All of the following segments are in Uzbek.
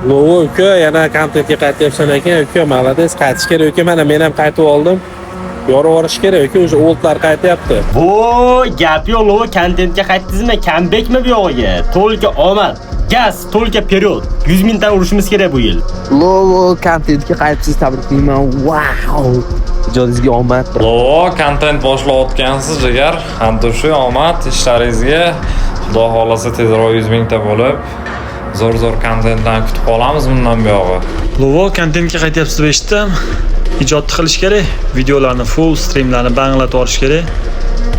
Lovo uka, yana kontentga qaytyapsan ekan, uka, молодец, qaytish kerak uka. Mana men ham qaytib oldim. Yorib yuborish kerak uka, o'sha oldlar qaytyapti. Voy, gap yo'q, Lovo, kontentga qaytdingizmi? Comebackmi bu yog'iga? To'lga omad. Gaz, to'lga period. 100 mingdan urishimiz kerak bu yil. Lovo kontentga qaytishni tabriklayman. Wow! Ijodingizga omad. Lovo kontent boshlayotgansiz jigar. Hamto'shi omad ishlaringizga. Xudo xolasa tezroq 100 mingta bo'lib, zo'r kontentdan kutib qolamiz bundan buyog'i. Lovo kontentga qaytyapsiz deb eshitdim. Ijod qilish kerak, videolarni full streamlarni banglatib olish kerak.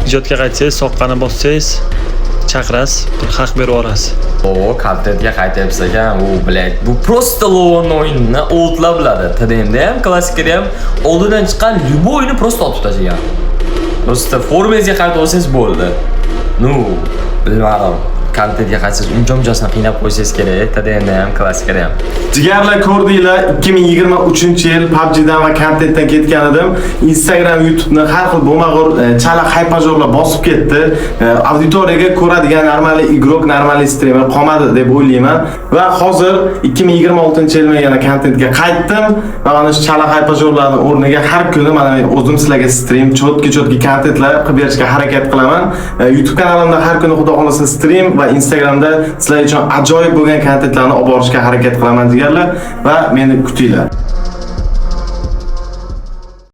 Ijodga qaytsangiz, soqqani bossangiz, chaqirasiz, bir haq berib yuborasiz. Lovo kontentga qaytyapsiz ekan, u blять, bu просто Lovoning o'yinini o'tlab biladi. TDMda ham, klassikada ham oldidan chiqqan любой o'yinni просто otib tashlagan. Просто formangizga qaytib olsangiz bo'ldi. Nu, bilmadim. Kontentga qaytsangiz uncha-munchasini qiynab qo'ysangiz kerak, TDMda ham, klassikada ham. Jigarlar ko'rdinglar, 2023-yil PUBG'dan va kontentdan ketgan edim. Instagram, YouTube'ni har xil bo'lmag'ur chala haypajorlar bosib ketdi. Auditoriyaga ko'radigan normal igrok, normal streamer qolmadi deb o'ylayman. Va hozir 2026-yilda yana kontentga qaytdim va mana shu chala haypajorlarning o'rniga har kuni mana o'zim sizlarga stream, chotki kontentlar qilib berishga harakat qilaman. YouTube kanalimda har kuni xudo xolasa stream va Instagramda sizlar uchun ajoyib bo'lgan kontentlarni olib borishga harakat qilaman deganlar va meni kutinglar.